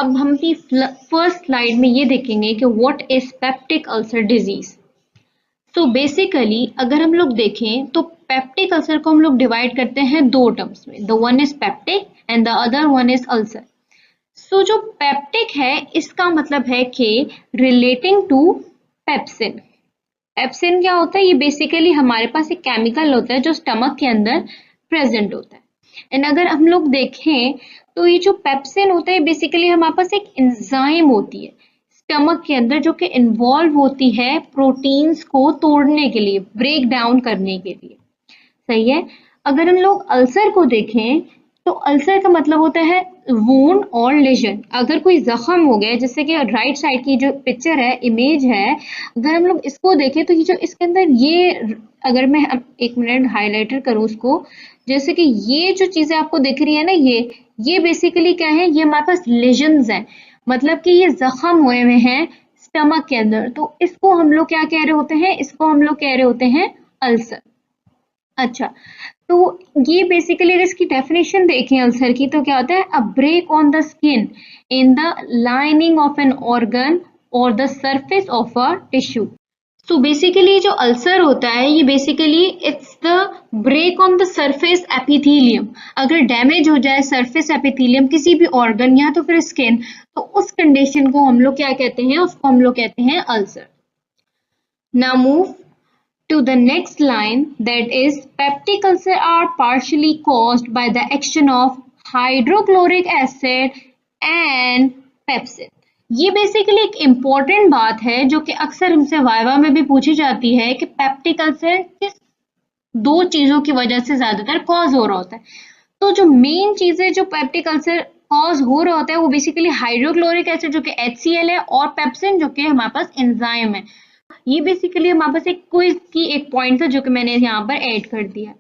अब हम अपनी फर्स्ट स्लाइड में ये देखेंगे कि what is peptic ulcer disease. तो बेसिकली अगर हम लोग देखें तो पेप्टिक अल्सर को हम लोग डिवाइड करते हैं दो टर्म्स में, the one is peptic and the other one is ulcer. So जो पेप्टिक है इसका मतलब है कि रिलेटिंग टू पेप्सिन। पेप्सिन क्या होता है? ये बेसिकली हमारे पास एक केमिकल होता है जो स्टमक के अंदर प्रेजेंट होता है। एंड अगर हम लोग देखें तो ये जो पेप्सिन होता है बेसिकली हमारे पास एक एंजाइम होती है स्टमक के अंदर जो कि इन्वॉल्व होती है प्रोटीन्स को तोड़ने के लिए, ब्रेक डाउन करने के लिए। सही है। अगर हम लोग अल्सर को देखें तो अल्सर का मतलब होता है वूंड और लेजन। अगर कोई जख्म हो गया, जैसे कि राइट साइड की जो पिक्चर है, इमेज है, अगर हम लोग इसको देखें तो ये जो इसके अंदर ये, अगर मैं एक मिनट हाईलाइटर करूँ उसको, जैसे कि ये जो चीजें आपको दिख रही है ना, ये बेसिकली क्या है? ये हमारे पास लेजन्स हैं, मतलब कि ये जख्म हुए हुए हैं स्टमक के अंदर। तो इसको हम लोग क्या कह रहे होते हैं? इसको हम लोग कह रहे होते हैं अल्सर। अच्छा, तो ये बेसिकली अगर इसकी डेफिनेशन देखें अल्सर की तो क्या होता है? A break on the skin in the lining of an organ और the surface of a tissue. So basically जो अल्सर होता है ये basically it's the break on the surface epithelium. अगर डैमेज हो जाए सरफेस एपिथेलियम किसी भी ऑर्गन या तो फिर स्किन, तो उस कंडीशन को हम लोग क्या कहते हैं? उसको हम लोग कहते हैं ulcer. Now move to the next line, that is peptic ulcer are partially caused by the action of hydrochloric acid and pepsin। ये बेसिकली एक इम्पॉर्टेंट बात है जो कि अक्सर हमसे वाइवा में भी पूछी जाती है कि पेप्टिक अल्सर किस दो चीजों की वजह से ज्यादातर कॉज हो रहा होता है। तो जो मेन चीजें जो पेप्टिक अल्सर कॉज हो रहा होता है वो बेसिकली हाइड्रोक्लोरिक एसिड जो कि HCl है और पेप्सिन जो कि हमारे पास एंजाइम है। ये बेसिकली हमारे पास एक क्विज की एक पॉइंट था जो कि मैंने यहाँ पर ऐड कर दिया।